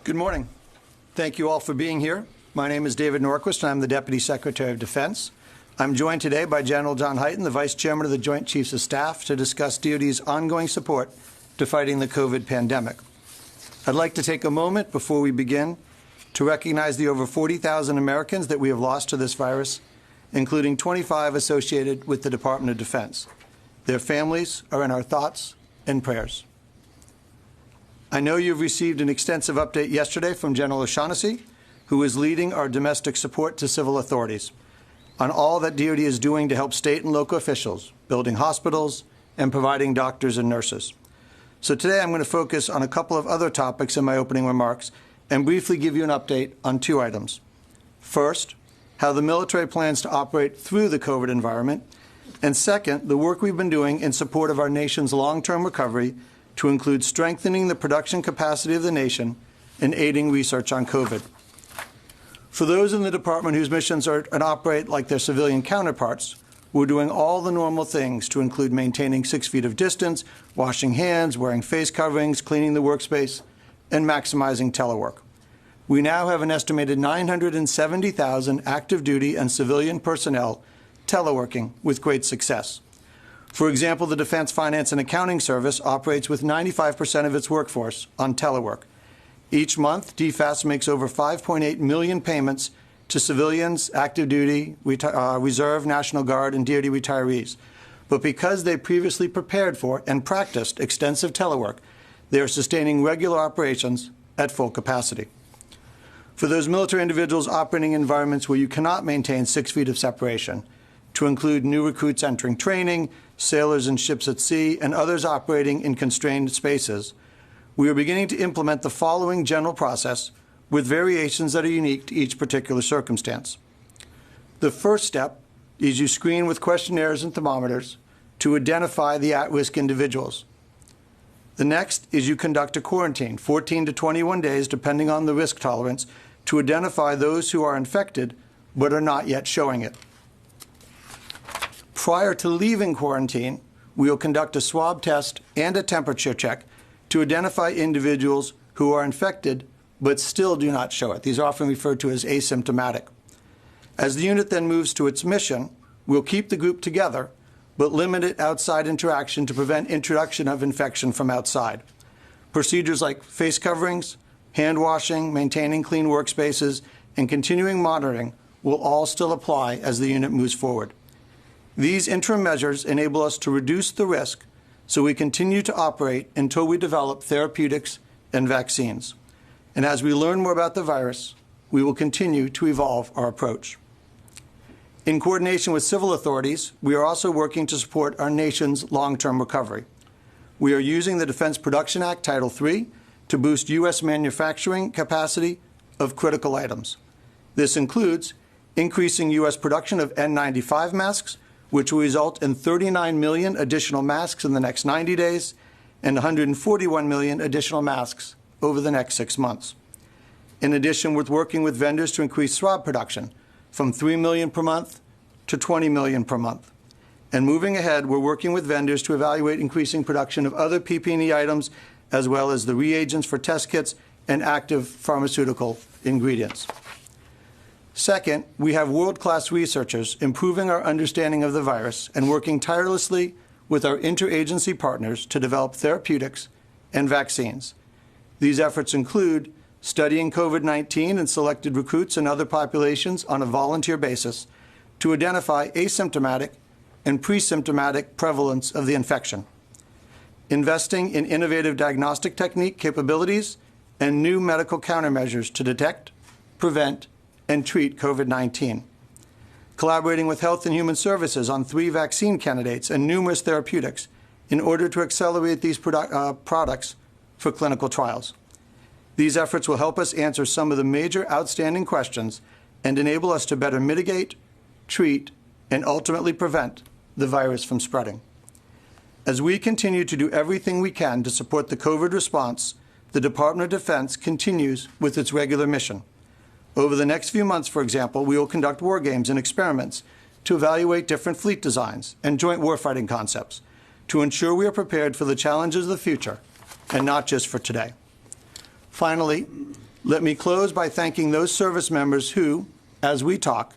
Good morning. Thank you all for being here. My name is David Norquist, and I'm the Deputy Secretary of Defense. I'm joined today by General John Hyten, the Vice Chairman of the Joint Chiefs of Staff, to discuss DoD's ongoing support to fighting the COVID pandemic. I'd like to take a moment before we begin to recognize the over 40,000 Americans that we have lost to this virus, including 25 associated with the Department of Defense. Their families are in our thoughts and prayers. I know you've received an extensive update yesterday from General O'Shaughnessy, who is leading our domestic support to civil authorities, on all that DoD is doing to help state and local officials, building hospitals, and providing doctors and nurses. So today I'm going to focus on a couple of other topics in my opening remarks and briefly give you an update on two items. First, how the military plans to operate through the COVID environment, and second, the work we've been doing in support of our nation's long-term recovery to include strengthening the production capacity of the nation and aiding research on COVID. For those in the department whose missions are and operate like their civilian counterparts, we're doing all the normal things to include maintaining 6 feet of distance, washing hands, wearing face coverings, cleaning the workspace, and maximizing telework. We now have an estimated 970,000 active duty and civilian personnel teleworking with great success. For example, the Defense Finance and Accounting Service operates with 95% of its workforce on telework. Each month, DFAS makes over 5.8 million payments to civilians, active duty, Reserve, National Guard, and DoD retirees. But because they previously prepared for and practiced extensive telework, they are sustaining regular operations at full capacity. For those military individuals operating in environments where you cannot maintain 6 feet of separation, to include new recruits entering training, sailors in ships at sea, and others operating in constrained spaces, we are beginning to implement the following general process with variations that are unique to each particular circumstance. The first step is you screen with questionnaires and thermometers to identify the at-risk individuals. The next is you conduct a quarantine, 14 to 21 days, depending on the risk tolerance, to identify those who are infected but are not yet showing it. Prior to leaving quarantine, we will conduct a swab test and a temperature check to identify individuals who are infected but still do not show it. These are often referred to as asymptomatic. As the unit then moves to its mission, we'll keep the group together but limit it outside interaction to prevent introduction of infection from outside. Procedures like face coverings, hand washing, maintaining clean workspaces, and continuing monitoring will all still apply as the unit moves forward. These interim measures enable us to reduce the risk so we continue to operate until we develop therapeutics and vaccines. And as we learn more about the virus, we will continue to evolve our approach. In coordination with civil authorities, we are also working to support our nation's long-term recovery. We are using the Defense Production Act Title III to boost U.S. manufacturing capacity of critical items. This includes increasing U.S. production of N95 masks, which will result in 39 million additional masks in the next 90 days and 141 million additional masks over the next 6 months. In addition, we're working with vendors to increase swab production from 3 million per month to 20 million per month. And moving ahead, we're working with vendors to evaluate increasing production of other PPE items, as well as the reagents for test kits and active pharmaceutical ingredients. Second, we have world-class researchers improving our understanding of the virus and working tirelessly with our interagency partners to develop therapeutics and vaccines. These efforts include studying COVID-19 in selected recruits and other populations on a volunteer basis to identify asymptomatic and pre-symptomatic prevalence of the infection, investing in innovative diagnostic technique capabilities and new medical countermeasures to detect, prevent, and treat COVID-19, collaborating with Health and Human Services on 3 vaccine candidates and numerous therapeutics in order to accelerate these products for clinical trials. These efforts will help us answer some of the major outstanding questions and enable us to better mitigate, treat, and ultimately prevent the virus from spreading. As we continue to do everything we can to support the COVID response, the Department of Defense continues with its regular mission. Over the next few months, for example, we will conduct war games and experiments to evaluate different fleet designs and joint warfighting concepts to ensure we are prepared for the challenges of the future and not just for today. Finally, Let me close by thanking those service members who, as we talk,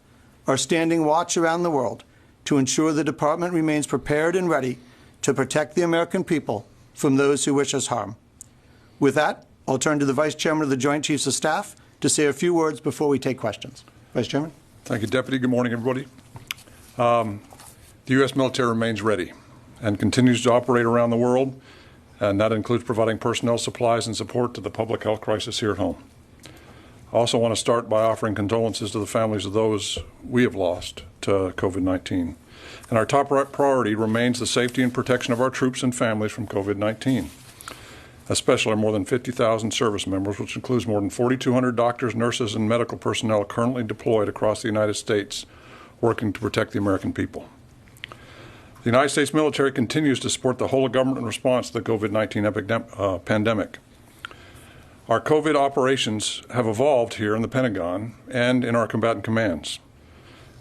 are standing watch around the world to ensure the Department remains prepared and ready to protect the American people from those who wish us harm. With that, I'll turn to the Vice Chairman of the Joint Chiefs of Staff to say a few words before we take questions. Vice Chairman. Thank you, Deputy. Good morning, everybody. The U.S. military remains ready and continues to operate around the world, and that includes providing personnel, supplies, and support to the public health crisis here at home. I also want to start by offering condolences to the families of those we have lost to COVID-19. And our top priority remains the safety and protection of our troops and families from COVID-19, especially our more than 50,000 service members, which includes more than 4,200 doctors, nurses, and medical personnel currently deployed across the United States working to protect the American people. The United States military continues to support the whole of government in response to the COVID-19 pandemic. Our COVID operations have evolved here in the Pentagon and in our combatant commands.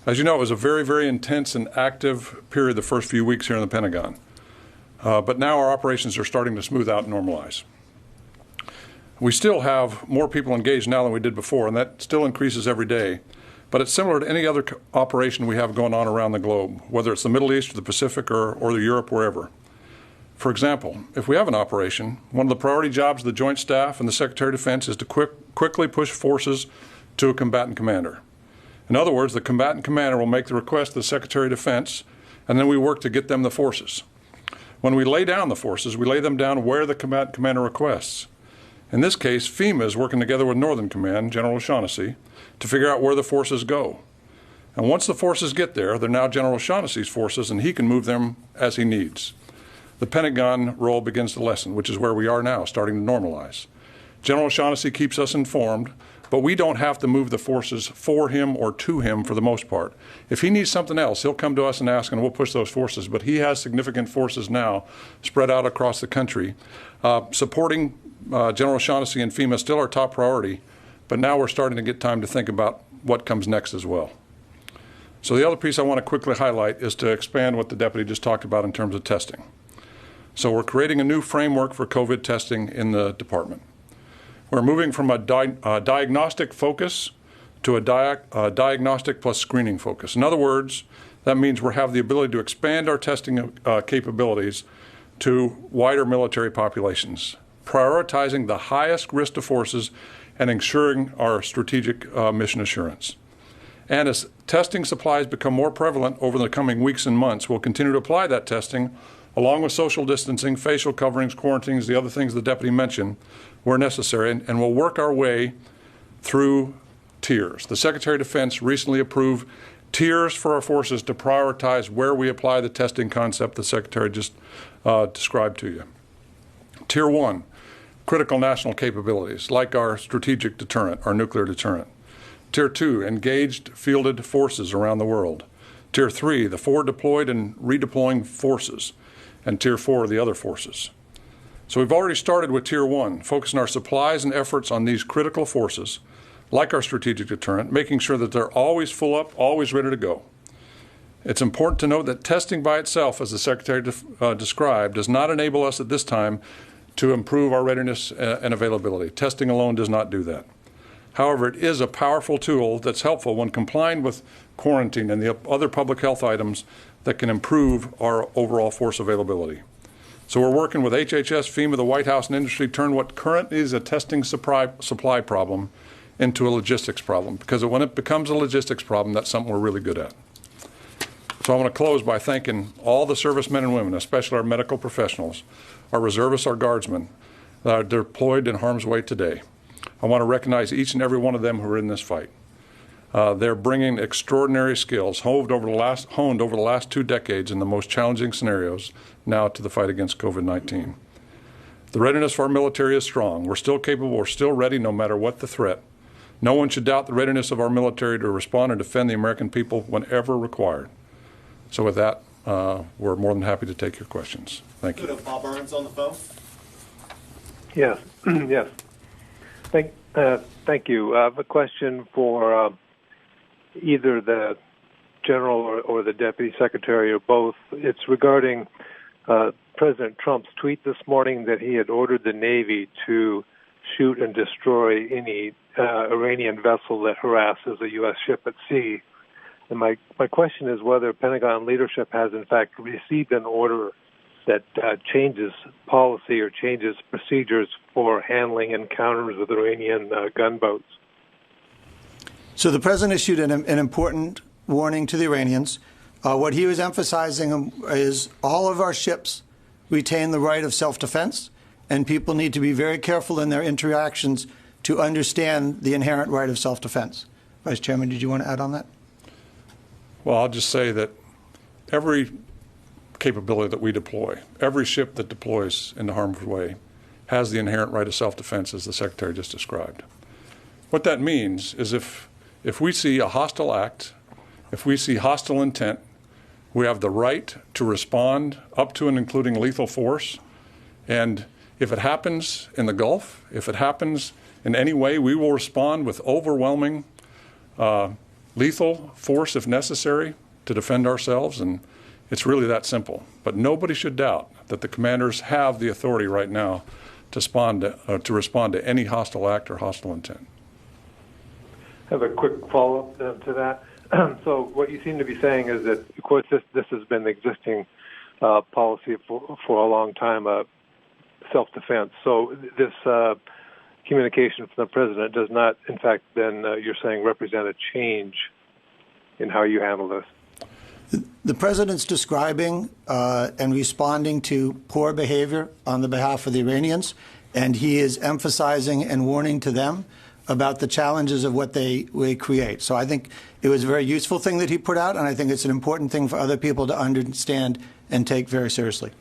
As you know, it was a very, very intense and active period the first few weeks here in the Pentagon. But now our operations are starting to smooth out and normalize. We still have more people engaged now than we did before, and that still increases every day. But it's similar to any other operation we have going on around the globe, whether it's the Middle East or the Pacific or the Europe, wherever. For example, if we have an operation, one of the priority jobs of the Joint Staff and the Secretary of Defense is to quickly push forces to a combatant commander. In other words, the combatant commander will make the request to the Secretary of Defense, and then we work to get them the forces. When we lay down the forces, we lay them down where the combatant commander requests. In this case, FEMA is working together with Northern Command, General O'Shaughnessy, to figure out where the forces go. And once the forces get there, they're now General O'Shaughnessy's forces, and he can move them as he needs. The Pentagon role begins to lessen, which is where we are now, starting to normalize. General O'Shaughnessy keeps us informed, but we don't have to move the forces for him or to him for the most part. If he needs something else, he'll come to us and ask, and we'll push those forces. But he has significant forces now spread out across the country. Supporting General O'Shaughnessy and FEMA is still our top priority, but now we're starting to get time to think about what comes next as well. So the other piece I want to quickly highlight is to expand what the Deputy just talked about in terms of testing. So we're creating a new framework for COVID testing in the department. We're moving from a diagnostic focus to a diagnostic plus screening focus. In other words, that means we have the ability to expand our testing capabilities to wider military populations, prioritizing the highest risk to forces and ensuring our strategic mission assurance. And as testing supplies become more prevalent over the coming weeks and months, we'll continue to apply that testing along with social distancing, facial coverings, quarantines, the other things the Deputy mentioned, where necessary, and we'll work our way through tiers. The Secretary of Defense recently approved tiers for our forces to prioritize where we apply the testing concept the Secretary just described to you. Tier 1, critical national capabilities, like our strategic deterrent, our nuclear deterrent. Tier 2, engaged fielded forces around the world. Tier 3, the forward deployed and redeploying forces. And Tier 4, the other forces. So we've already started with Tier 1, focusing our supplies and efforts on these critical forces, like our strategic deterrent, making sure that they're always full up, always ready to go. It's important to note that testing by itself, as the Secretary described, does not enable us at this time to improve our readiness and availability. Testing alone does not do that. However, it is a powerful tool that's helpful when complying with quarantine and the other public health items that can improve our overall force availability. So we're working with HHS, FEMA, the White House, and industry to turn what currently is a testing supply problem into a logistics problem, because when it becomes a logistics problem, that's something we're really good at. So I want to close by thanking all the servicemen and women, especially our medical professionals, our reservists, our guardsmen that are deployed in harm's way today. I want to recognize each and every one of them who are in this fight. They're bringing extraordinary skills honed over the last 2 decades in the most challenging scenarios now to the fight against COVID-19. The readiness of our military is strong. We're still capable, we're still ready no matter what the threat. No one should doubt the readiness of our military to respond and defend the American people whenever required. So with that, we're more than happy to take your questions. Thank you. Bob Burns on the phone. Yes, yes. Thank you. I have a question for either the General or the Deputy Secretary or both. It's regarding President Trump's tweet this morning that he had ordered the Navy to shoot and destroy any Iranian vessel that harasses a U.S. ship at sea. And my question is whether Pentagon leadership has, in fact, received an order that changes policy or changes procedures for handling encounters with Iranian gunboats. So the president issued an important warning to the Iranians. What he was emphasizing is all of our ships retain the right of self-defense, and people need to be very careful in their interactions to understand the inherent right of self-defense. Vice Chairman, did you want to add on that? Well, I'll just say that every capability that we deploy, every ship that deploys into harm's way, has the inherent right of self-defense, as the Secretary just described. What that means is if we see a hostile act, if we see hostile intent, we have the right to respond up to and including lethal force. And if it happens in the Gulf, if it happens in any way, we will respond with overwhelming lethal force if necessary to defend ourselves. And it's really that simple. But nobody should doubt that the commanders have the authority right now to respond to any hostile act or hostile intent. I have a quick follow-up to that. So what you seem to be saying is that, of course, this has been the existing policy for a long time, self-defense. So this communication from the president does not, in fact, then you're saying represent a change in how you handle this. The president's describing and responding to poor behavior on the behalf of the Iranians, and he is emphasizing and warning to them about the challenges of what they create. So I think it was a very useful thing that he put out, and I think it's an important thing for other people to understand and take very seriously.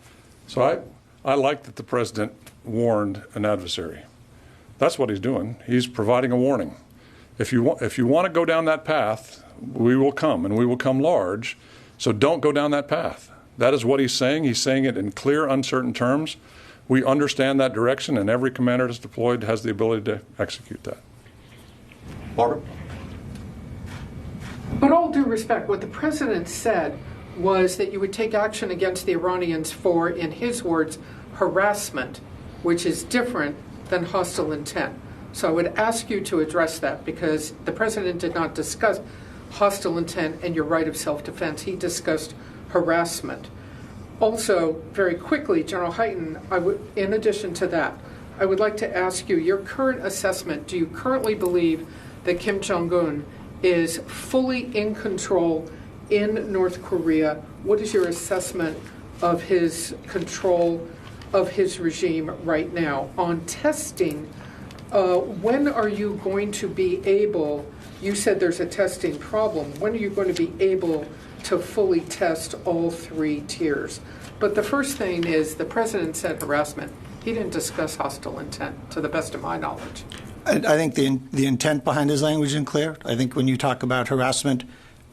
So I like that the president warned an adversary. That's what he's doing. He's providing a warning. If you want to go down that path, we will come, and we will come large. So don't go down that path. That is what he's saying. He's saying it in clear, uncertain terms. We understand that direction, and every commander that's deployed has the ability to execute that. Barbara? But all due respect, what the president said was that you would take action against the Iranians for, in his words, harassment, which is different than hostile intent. So I would ask you to address that, because the president did not discuss hostile intent and your right of self-defense. He discussed harassment. Also, very quickly, General Hyten, in addition to that, I would like to ask you your current assessment. Do you currently believe that Kim Jong-un is fully in control in North Korea? What is your assessment of his control of his regime right now? On testing, when are you going to be able, you said there's a testing problem, when are you going to be able to fully test all three tiers? But the first thing is the president said harassment. He didn't discuss hostile intent, to the best of my knowledge. I think the intent behind his language is clear. I think when you talk about harassment,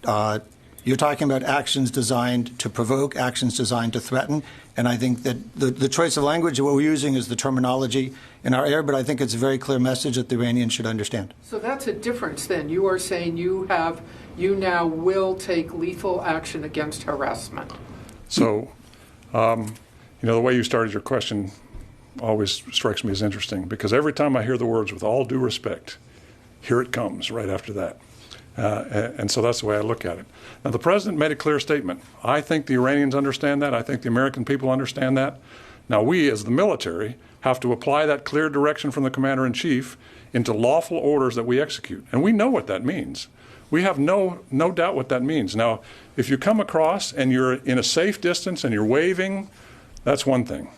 you're talking about actions designed to provoke, actions designed to threaten. And I think that the choice of language, what we're using is the terminology in our air, but I think it's a very clear message that the Iranians should understand. So that's a difference then. You are saying you now will take lethal action against harassment. So, the way you started your question always strikes me as interesting, because every time I hear the words, with all due respect, here it comes right after that. And so that's the way I look at it. Now, the president made a clear statement. I think the Iranians understand that. I think the American people understand that. Now, we, as the military, have to apply that clear direction from the commander-in-chief into lawful orders that we execute. And we know what that means. We have no doubt what that means. Now, if you come across and you're in a safe distance and you're waving, that's one thing.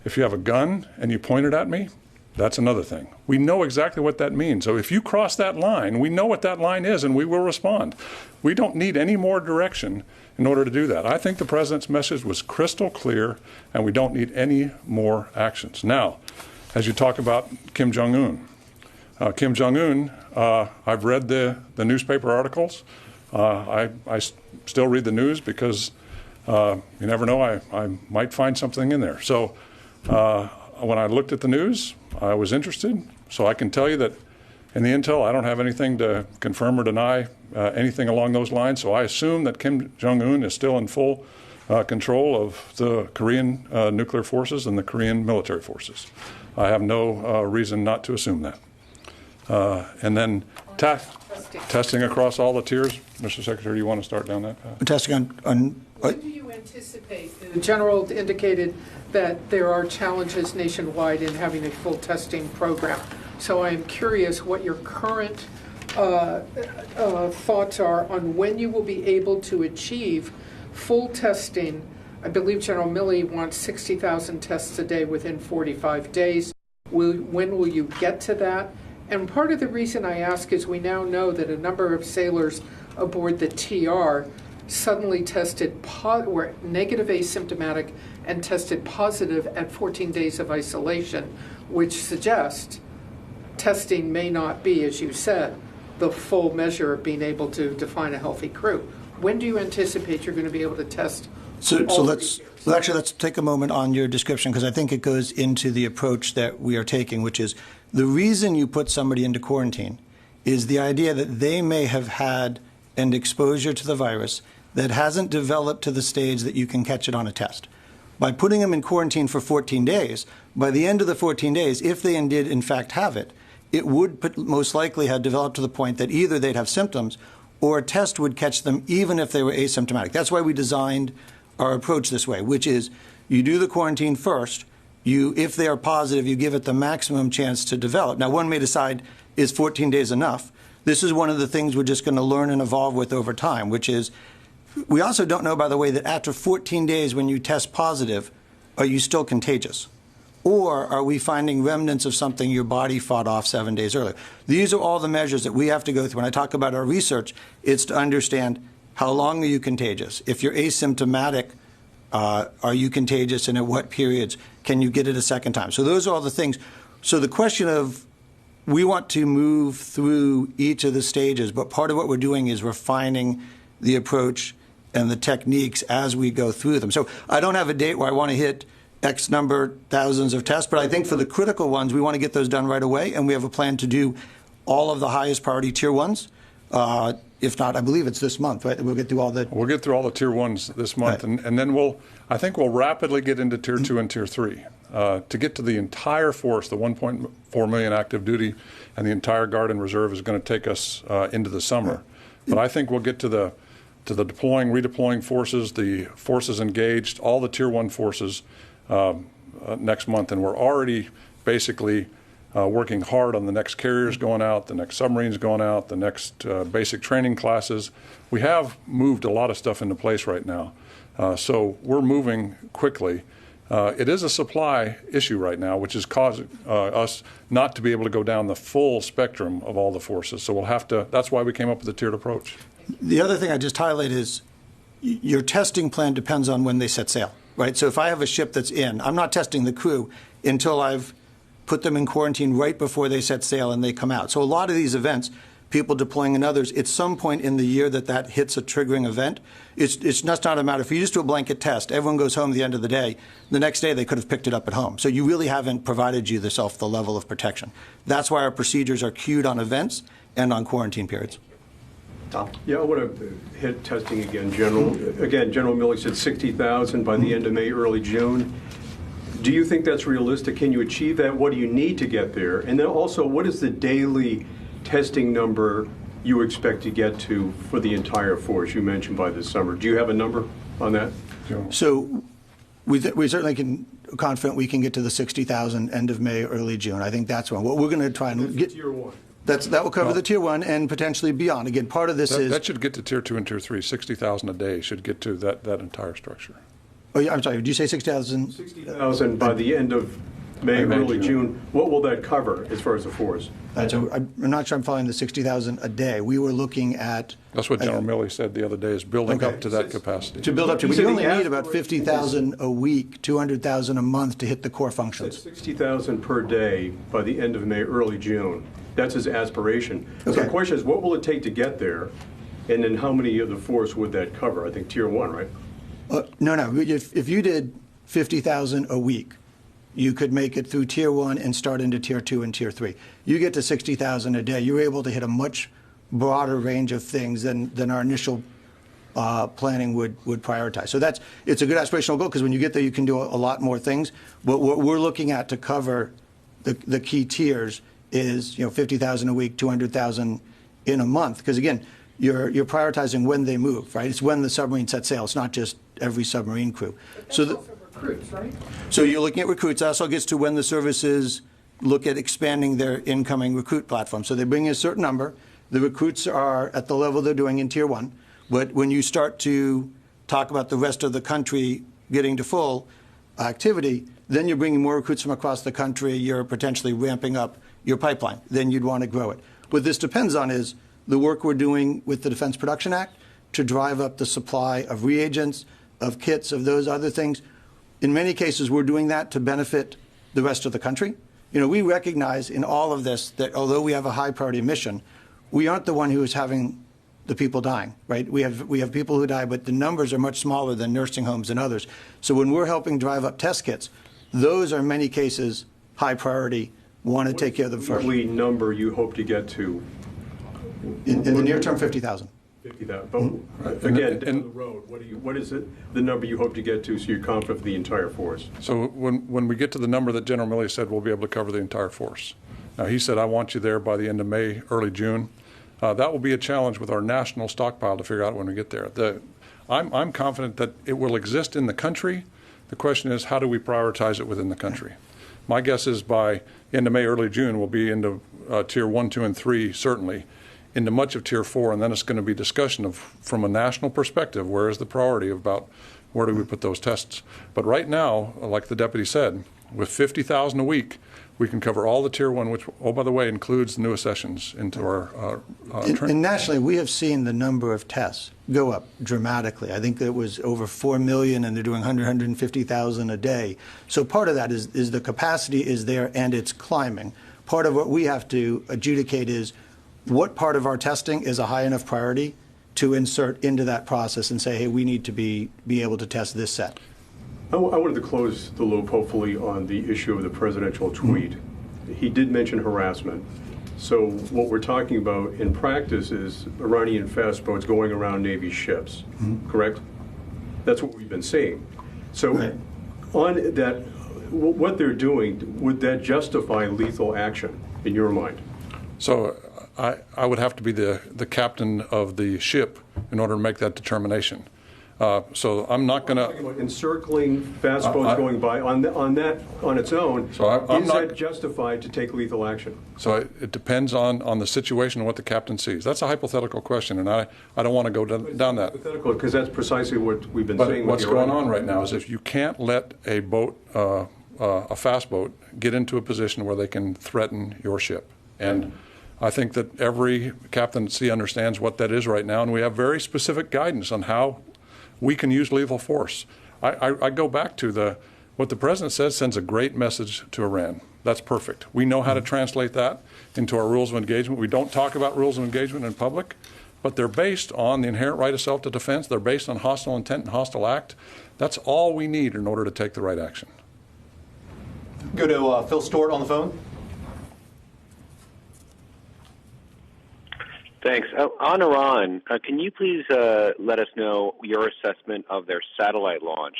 If you have a gun and you point it at me, that's another thing. We know exactly what that means. So if you cross that line, we know what that line is, and we will respond. We don't need any more direction in order to do that. I think the president's message was crystal clear, and we don't need any more actions. Now, as you talk about Kim Jong-un, I've read the newspaper articles. I still read the news because you never know, I might find something in there. So when I looked at the news, I was interested. So I can tell you that in the intel, I don't have anything to confirm or deny anything along those lines. So I assume that Kim Jong-un is still in full control of the Korean nuclear forces and the Korean military forces. I have no reason not to assume that. And then testing across all the tiers. Mr. Secretary, do you want to start down that path? Testing on When do you anticipate? The general indicated that there are challenges nationwide in having a full testing program. So I am curious what your current thoughts are on when you will be able to achieve full testing. I believe General Milley wants 60,000 tests a day within 45 days. When will you get to that? And part of the reason I ask is we now know that a number of sailors aboard the TR suddenly were negative asymptomatic and tested positive at 14 days of isolation, which suggests testing may not be, as you said, the full measure of being able to define a healthy crew. When do you anticipate you're going to be able to test? So let's take a moment on your description, because I think it goes into the approach that we are taking, which is the reason you put somebody into quarantine is the idea that they may have had an exposure to the virus that hasn't developed to the stage that you can catch it on a test. By putting them in quarantine for 14 days, by the end of the 14 days, if they did in fact have it, it would most likely have developed to the point that either they'd have symptoms or a test would catch them even if they were asymptomatic. That's why we designed our approach this way, which is you do the quarantine first. If they are positive, you give it the maximum chance to develop. Now, one may decide, is 14 days enough? This is one of the things we're just going to learn and evolve with over time, which is we also don't know, by the way, that after 14 days when you test positive, are you still contagious? Or are we finding remnants of something your body fought off 7 days earlier? These are all the measures that we have to go through. When I talk about our research, it's to understand how long are you contagious? If you're asymptomatic, are you contagious, and at what periods can you get it a second time? So those are all the things. So the question of we want to move through each of the stages, but part of what we're doing is refining the approach and the techniques as we go through them. So I don't have a date where I want to hit X number, thousands of tests, but I think for the critical ones, we want to get those done right away, and we have a plan to do all of the highest priority tier ones. If not, I believe it's this month, right? We'll get through all the tier ones this month, right. and then I think we'll rapidly get into tier 2 and tier 3 to get to the entire force. The 1.4 million active duty and the entire Guard and Reserve is going to take us into the summer. Right. But I think we'll get to the deploying, redeploying forces, the forces engaged, all the tier 1 forces next month, and we're already basically working hard on the next carriers going out, the next submarines going out, the next basic training classes. We have moved a lot of stuff into place right now. So we're moving quickly. It is a supply issue right now, which is causing us not to be able to go down the full spectrum of all the forces. So we'll have to, that's why we came up with the tiered approach. The other thing I just highlight is your testing plan depends on when they set sail, right? So if I have a ship that's in, I'm not testing the crew until I've put them in quarantine right before they set sail and they come out. So a lot of these events, people deploying in others, at some point in the year that hits a triggering event, it's just not a matter. If you just do a blanket test, everyone goes home at the end of the day. The next day they could have picked it up at home. So you really haven't provided yourself the level of protection. That's why our procedures are cued on events and on quarantine periods. Tom? Yeah, I want to hit testing again, General. Again, General Milley said 60,000 by the end of May, early June. Do you think that's realistic? Can you achieve that? What do you need to get there? And then also, what is the daily testing number you expect to get to for the entire force you mentioned by this summer? Do you have a number on that? So we certainly can confident we can get to the 60,000 end of May, early June. I think that's one. What we're going to try and get. Tier 1. That will cover the tier 1 and potentially beyond. Again, part of this is that should get to tier 2 and tier 3. 60,000 a day should get to that entire structure. Oh, yeah, I'm sorry. Did you say 60,000? 60,000 by the end of May, early June. What will that cover as far as the force? So I'm not sure I'm following the 60,000 a day. We were looking at. That's what General Milley said the other day, is building up to that capacity. To build up to, we only need about 50,000 a week, 200,000 a month to hit the core functions. 60,000 per day by the end of May, early June. That's his aspiration. Okay. So the question is, what will it take to get there? And then how many of the force would that cover? I think tier 1, right? No. If you did 50,000 a week, you could make it through tier 1 and start into tier 2 and tier 3. You get to 60,000 a day, you're able to hit a much broader range of things than our initial planning would prioritize. So it's a good aspirational goal, because when you get there, you can do a lot more things. But what we're looking at to cover the key tiers is 50,000 a week, 200,000 in a month. Because again, you're prioritizing when they move, right? It's when the submarine sets sail. It's not just every submarine crew. But that's also recruits, right? So you're looking at recruits. That also gets to when the services look at expanding their incoming recruit platform. So they bring in a certain number. The recruits are at the level they're doing in Tier 1. But when you start to talk about the rest of the country getting to full activity, then you're bringing more recruits from across the country. You're potentially ramping up your pipeline. Then you'd want to grow it. What this depends on is the work we're doing with the Defense Production Act to drive up the supply of reagents, of kits, of those other things. In many cases, we're doing that to benefit the rest of the country. We recognize in all of this that although we have a high priority mission, we aren't the one who is having the people dying, right? We have people who die, but the numbers are much smaller than nursing homes and others. So when we're helping drive up test kits, those are in many cases high priority, want to take care of them first. What number you hope to get to? In the near term, 50,000. 50,000. But again, down the road, what is it, the number you hope to get to so you're confident for the entire force? So when we get to the number that General Milley said, we'll be able to cover the entire force. Now, he said, I want you there by the end of May, early June. That will be a challenge with our national stockpile to figure out when we get there. I'm confident that it will exist in the country. The question is, how do we prioritize it within the country? My guess is by end of May, early June, we'll be into Tier 1, 2, and 3, certainly, into much of Tier 4, and then it's going to be discussion of, from a national perspective, where is the priority about where do we put those tests. But right now, like the deputy said, with 50,000 a week, we can cover all the Tier 1, which, oh, by the way, includes the new accessions into our and nationally, we have seen the number of tests go up dramatically. I think it was over 4 million, and they're doing 150,000 a day. So part of that is the capacity is there, and it's climbing. Part of what we have to adjudicate is what part of our testing is a high enough priority to insert into that process and say, hey, we need to be able to test this set. I wanted to close the loop, hopefully, on the issue of the presidential tweet. He did mention harassment. So what we're talking about in practice is Iranian fast boats going around Navy ships, correct? That's what we've been seeing. So on that, what they're doing, would that justify lethal action in your mind? So I would have to be the captain of the ship in order to make that determination. So I'm not going to encircling fast boats going by on its own. So is that justified to take lethal action? So it depends on the situation and what the captain sees. That's a hypothetical question, and I don't want to go down that. Hypothetical, because that's precisely what we've been saying. What's going on right now is if you can't let a boat, a fast boat, get into a position where they can threaten your ship, and I think that every captain at sea understands what that is right now, and we have very specific guidance on how we can use lethal force. I go back to what the president says sends a great message to Iran. That's perfect. We know how to translate that into our rules of engagement. We don't talk about rules of engagement in public, but they're based on the inherent right of self-defense. They're based on hostile intent and hostile act. That's all we need in order to take the right action. Go to Phil Stewart on the phone. Thanks. On Iran, can you please let us know your assessment of their satellite launch?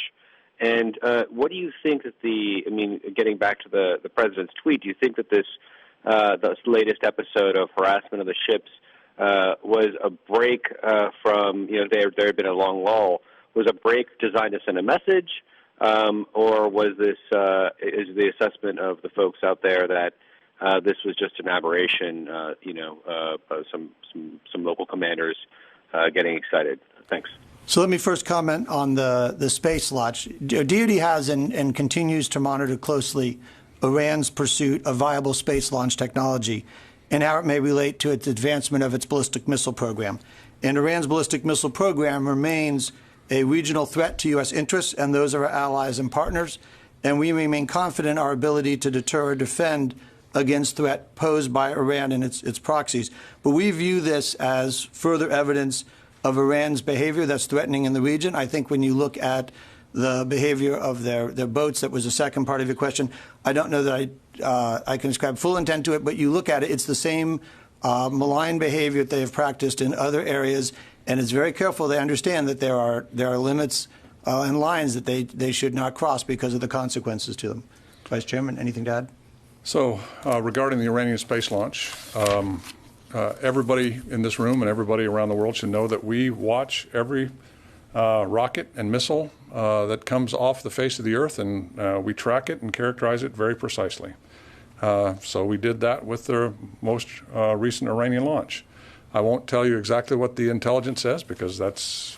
And what do you think that getting back to the president's tweet, do you think that this latest episode of harassment of the ships was a break from, there had been a long lull, was a break designed to send a message, or was this, is the assessment of the folks out there that this was just an aberration, some local commanders getting excited? Thanks. So let me first comment on the space launch. DoD has and continues to monitor closely Iran's pursuit of viable space launch technology and how it may relate to its advancement of its ballistic missile program. And Iran's ballistic missile program remains a regional threat to U.S. interests and those of our allies and partners, and we remain confident in our ability to deter or defend against threat posed by Iran and its proxies. But we view this as further evidence of Iran's behavior that's threatening in the region. I think when you look at the behavior of their boats, that was the second part of your question, I don't know that I can ascribe full intent to it, but you look at it, it's the same malign behavior that they have practiced in other areas, and it's very careful. They understand that there are limits and lines that they should not cross because of the consequences to them. Vice Chairman, anything to add? So regarding the Iranian space launch, everybody in this room and everybody around the world should know that we watch every rocket and missile that comes off the face of the earth, and we track it and characterize it very precisely. So we did that with the most recent Iranian launch. I won't tell you exactly what the intelligence says because that's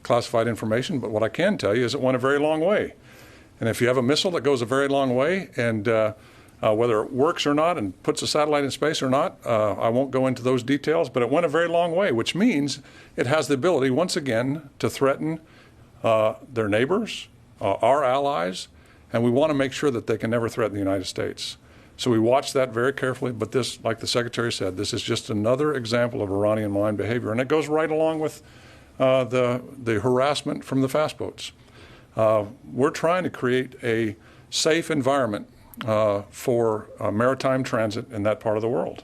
classified information, but what I can tell you is it went a very long way. And if you have a missile that goes a very long way, and whether it works or not and puts a satellite in space or not, I won't go into those details, but it went a very long way, which means it has the ability, once again, to threaten their neighbors, our allies, and we want to make sure that they can never threaten the United States. So we watch that very carefully, but this, like the Secretary said, this is just another example of Iranian mine behavior, and it goes right along with the harassment from the fast boats. We're trying to create a safe environment for maritime transit in that part of the world.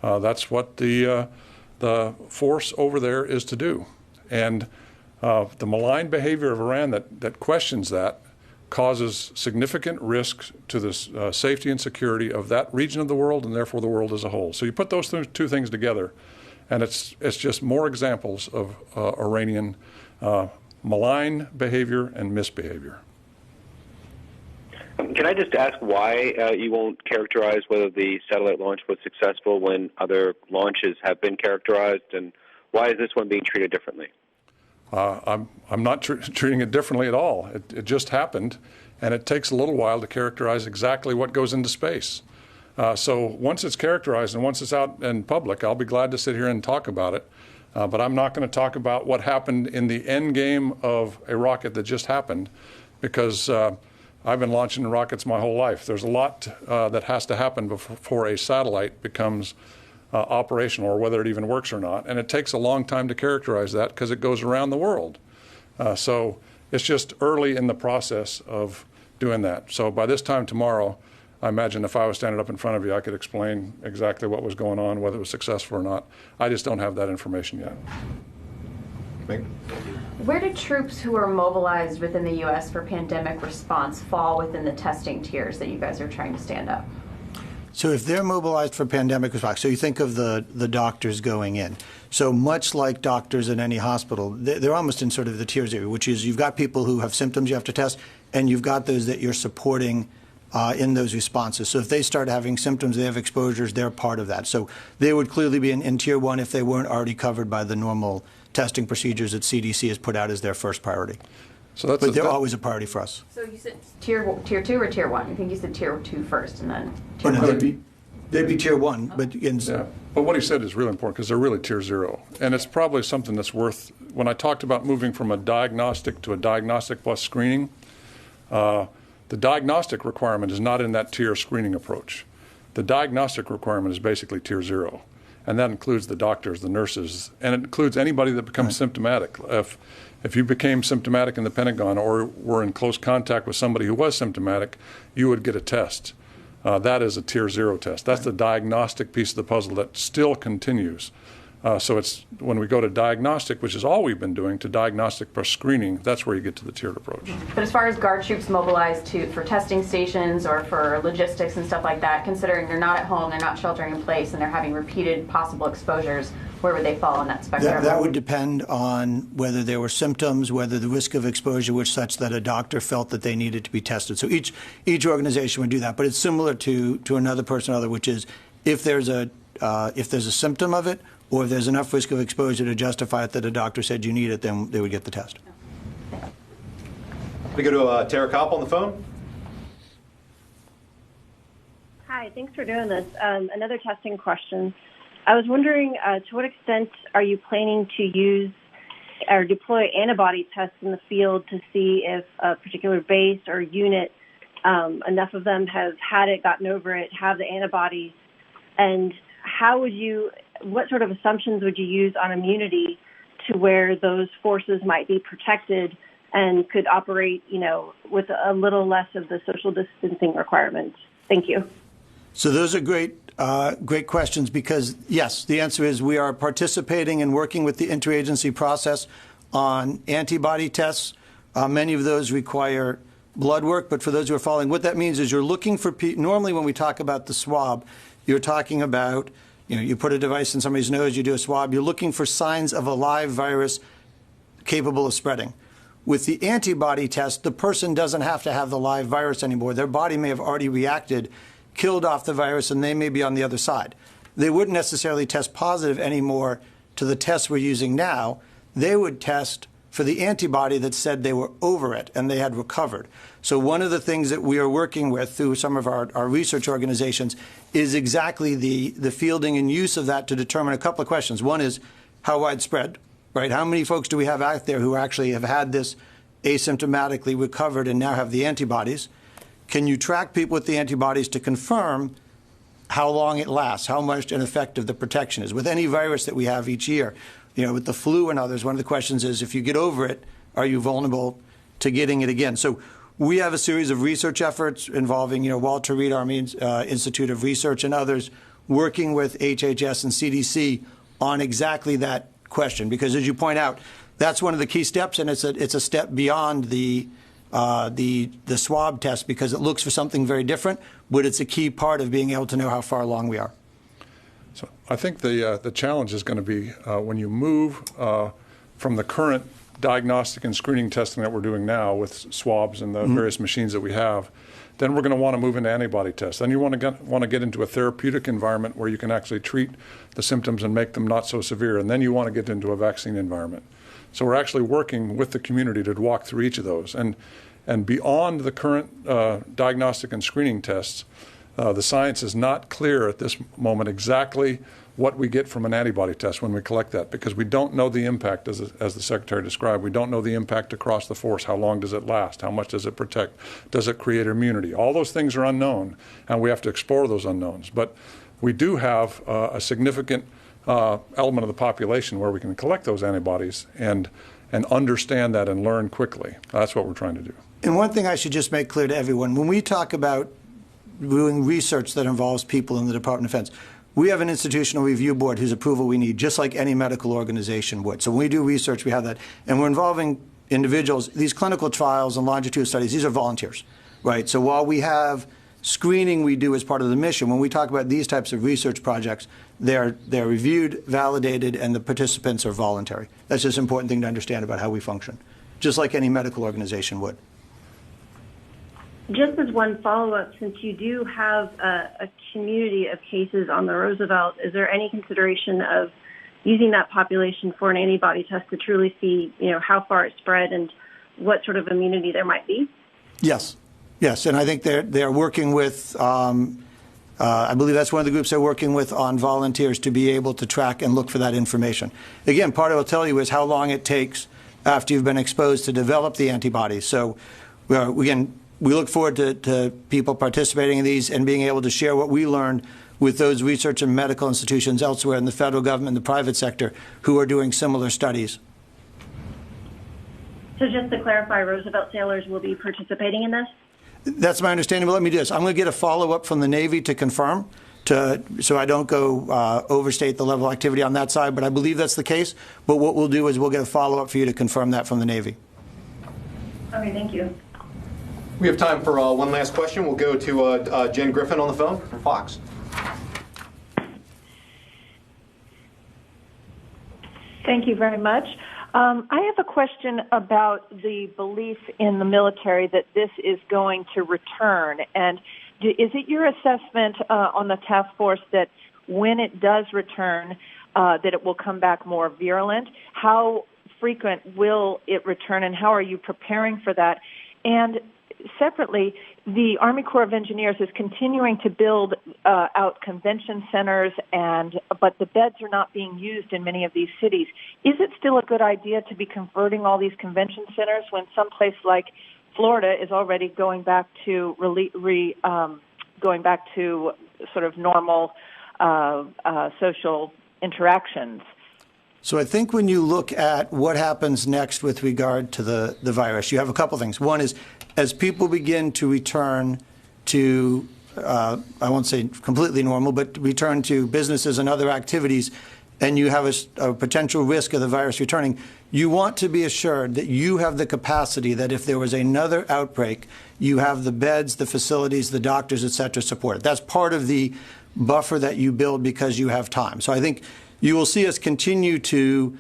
That's what the force over there is to do. And the malign behavior of Iran that questions that causes significant risks to the safety and security of that region of the world and therefore the world as a whole. So you put those two things together, and it's just more examples of Iranian malign behavior and misbehavior. Can I just ask why you won't characterize whether the satellite launch was successful when other launches have been characterized, and why is this one being treated differently? I'm not treating it differently at all. It just happened, and it takes a little while to characterize exactly what goes into space. So once it's characterized and once it's out in public, I'll be glad to sit here and talk about it. But I'm not going to talk about what happened in the end game of a rocket that just happened, because I've been launching rockets my whole life. There's a lot that has to happen before a satellite becomes operational, or whether it even works or not. And it takes a long time to characterize that because it goes around the world. So it's just early in the process of doing that. So by this time tomorrow, I imagine if I was standing up in front of you, I could explain exactly what was going on, whether it was successful or not. I just don't have that information yet. Where do troops who are mobilized within the U.S. for pandemic response fall within the testing tiers that you guys are trying to stand up? So if they're mobilized for pandemic response, so you think of the doctors going in. So much like doctors in any hospital, they're almost in sort of the tiers area, which is you've got people who have symptoms you have to test, and you've got those that you're supporting in those responses. So if they start having symptoms, they have exposures, they're part of that. So they would clearly be in Tier 1 if they weren't already covered by the normal testing procedures that CDC has put out as their first priority. So but they're always a priority for us. So you said tier 2 or Tier 1? I think you said Tier 2 first and then Tier 1. No, they'd be Tier 1. But yeah. But what he said is really important because they're really Tier 0. And it's probably something that's worth, when I talked about moving from a diagnostic to a diagnostic plus screening, the diagnostic requirement is not in that tier screening approach. The diagnostic requirement is basically Tier 0. And that includes the doctors, the nurses, and it includes anybody that becomes symptomatic. If you became symptomatic in the Pentagon or were in close contact with somebody who was symptomatic, you would get a test. That is a Tier 0 test. That's the diagnostic piece of the puzzle that still continues. So it's when we go to diagnostic, which is all we've been doing, to diagnostic plus screening, that's where you get to the tiered approach. But as far as Guard troops mobilized for testing stations or for logistics and stuff like that, considering they're not at home, they're not sheltering in place, and they're having repeated possible exposures, where would they fall on that spectrum? That would depend on whether there were symptoms, whether the risk of exposure was such that a doctor felt that they needed to be tested. So each organization would do that. But it's similar to another person or other, which is if there's a symptom of it, or if there's enough risk of exposure to justify it that a doctor said you need it, then they would get the test. We go to Tara Kopp on the phone. Hi, thanks for doing this. Another testing question. I was wondering to what extent are you planning to use or deploy antibody tests in the field to see if a particular base or unit, enough of them have had it, gotten over it, have the antibodies, and what sort of assumptions would you use on immunity to where those forces might be protected and could operate, with a little less of the social distancing requirements? Thank you. So those are great questions because, yes, the answer is we are participating and working with the interagency process on antibody tests. Many of those require blood work, but for those who are following, what that means is you're looking for normally when we talk about the swab, you're talking about, you put a device in somebody's nose, you do a swab, you're looking for signs of a live virus capable of spreading. With the antibody test, the person doesn't have to have the live virus anymore. Their body may have already reacted, killed off the virus, and they may be on the other side. They wouldn't necessarily test positive anymore to the test we're using now. They would test for the antibody that said they were over it and they had recovered. So one of the things that we are working with through some of our research organizations is exactly the fielding and use of that to determine a couple of questions. One is how widespread, right? How many folks do we have out there who actually have had this asymptomatically recovered and now have the antibodies? Can you track people with the antibodies to confirm how long it lasts, how much and effective the protection is? With any virus that we have each year, with the flu and others, one of the questions is if you get over it, are you vulnerable to getting it again? So we have a series of research efforts involving, Walter Reed Army Institute of Research and others working with HHS and CDC on exactly that question. Because as you point out, that's one of the key steps, and it's a step beyond the swab test because it looks for something very different, but it's a key part of being able to know how far along we are. So I think the challenge is going to be when you move from the current diagnostic and screening testing that we're doing now with swabs and the various machines that we have, then we're going to want to move into antibody tests. Then you want to get into a therapeutic environment where you can actually treat the symptoms and make them not so severe. And then you want to get into a vaccine environment. So we're actually working with the community to walk through each of those. And beyond the current diagnostic and screening tests, the science is not clear at this moment exactly what we get from an antibody test when we collect that, because we don't know the impact, as the Secretary described. We don't know the impact across the force. How long does it last? How much does it protect? Does it create immunity? All those things are unknown, and we have to explore those unknowns. But we do have a significant element of the population where we can collect those antibodies and understand that and learn quickly. That's what we're trying to do. And one thing I should just make clear to everyone, when we talk about doing research that involves people in the Department of Defense, we have an institutional review board whose approval we need, just like any medical organization would. So when we do research, we have that. And we're involving individuals. These clinical trials and longitudinal studies, these are volunteers, right? So while we have screening we do as part of the mission, when we talk about these types of research projects, they're reviewed, validated, and the participants are voluntary. That's just an important thing to understand about how we function, just like any medical organization would. Just as one follow-up, since you do have a community of cases on the Roosevelt, is there any consideration of using that population for an antibody test to truly see, how far it spread and what sort of immunity there might be? Yes, and I think they're working with. I believe that's one of the groups they're working with on volunteers to be able to track and look for that information. Again, part of what I'll tell you is how long it takes after you've been exposed to develop the antibodies. So, we look forward to people participating in these and being able to share what we learned with those research and medical institutions elsewhere in the federal government and the private sector who are doing similar studies. So just to clarify, Roosevelt sailors will be participating in this? That's my understanding, but let me do this. I'm going to get a follow-up from the Navy to confirm, so I don't go overstate the level of activity on that side, but I believe that's the case. But what we'll do is we'll get a follow-up for you to confirm that from the Navy. Okay, thank you. We have time for one last question. We'll go to Jen Griffin on the phone from Fox. Thank you very much. I have a question about the belief in the military that this is going to return. And is it your assessment on the task force that when it does return, that it will come back more virulent? How frequent will it return, and how are you preparing for that? And separately, the Army Corps of Engineers is continuing to build out convention centers, but the beds are not being used in many of these cities. Is it still a good idea to be converting all these convention centers when some place like Florida is already going back to sort of normal social interactions? So I think when you look at what happens next with regard to the virus, you have a couple things. One is, as people begin to return to, I won't say completely normal, but return to businesses and other activities, and you have a potential risk of the virus returning, you want to be assured that you have the capacity that if there was another outbreak, you have the beds, the facilities, the doctors, et cetera, support. That's part of the buffer that you build because you have time. So I think you will see us continue to,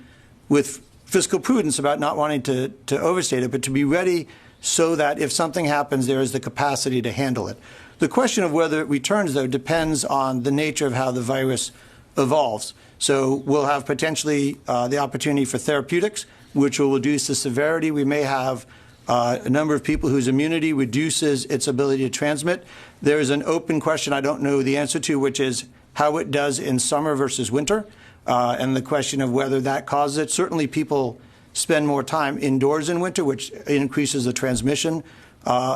with fiscal prudence about not wanting to overstate it, but to be ready so that if something happens, there is the capacity to handle it. The question of whether it returns, though, depends on the nature of how the virus evolves. So we'll have potentially the opportunity for therapeutics, which will reduce the severity. We may have a number of people whose immunity reduces its ability to transmit. There is an open question I don't know the answer to, which is how it does in summer versus winter, and the question of whether that causes it. Certainly people spend more time indoors in winter, which increases the transmission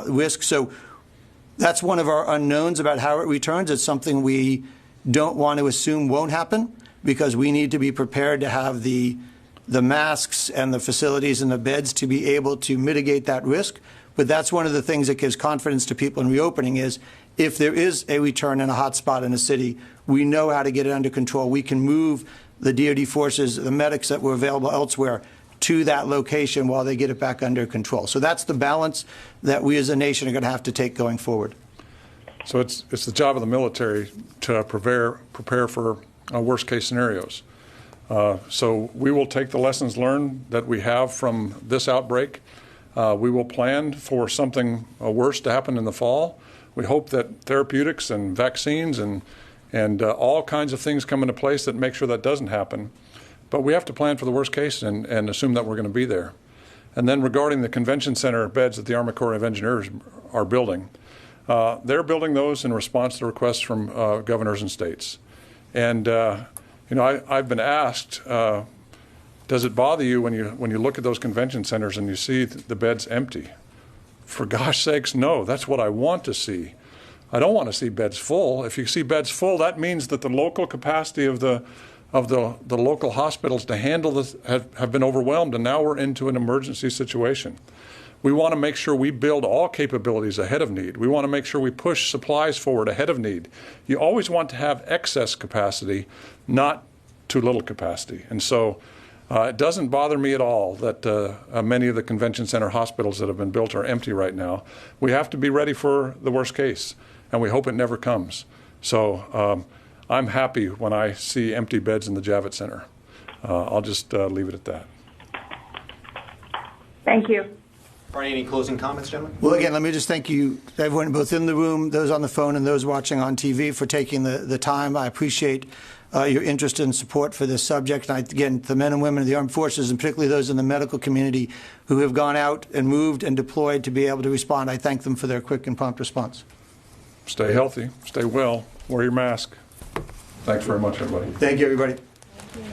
risk. So that's one of our unknowns about how it returns. It's something we don't want to assume won't happen, because we need to be prepared to have the masks and the facilities and the beds to be able to mitigate that risk. But that's one of the things that gives confidence to people in reopening is if there is a return in a hot spot in a city, we know how to get it under control. We can move the DoD forces, the medics that were available elsewhere, to that location while they get it back under control. So that's the balance that we as a nation are going to have to take going forward. So it's the job of the military to prepare for worst case scenarios. So we will take the lessons learned that we have from this outbreak. We will plan for something worse to happen in the fall. We hope that therapeutics and vaccines and all kinds of things come into place that make sure that doesn't happen. But we have to plan for the worst case and assume that we're going to be there. And then regarding the convention center beds that the Army Corps of Engineers are building, they're building those in response to requests from governors and states. And I've been asked, does it bother you when you look at those convention centers and you see the beds empty? For gosh sakes, no. That's what I want to see. I don't want to see beds full. If you see beds full, that means that the local capacity of the local hospitals to handle this have been overwhelmed, and now we're into an emergency situation. We want to make sure we build all capabilities ahead of need. We want to make sure we push supplies forward ahead of need. You always want to have excess capacity, not too little capacity. And so it doesn't bother me at all that many of the convention center hospitals that have been built are empty right now. We have to be ready for the worst case, and we hope it never comes. So I'm happy when I see empty beds in the Javits Center. I'll just leave it at that. Thank you. Barney, any closing comments, gentlemen? Well, again, let me just thank you, everyone both in the room, those on the phone, and those watching on TV for taking the time. I appreciate your interest and support for this subject. And again, the men and women of the armed forces, and particularly those in the medical community who have gone out and moved and deployed to be able to respond, I thank them for their quick and prompt response. Stay healthy, stay well, wear your mask. Thanks very much, everybody. Thank you, everybody. Thank you.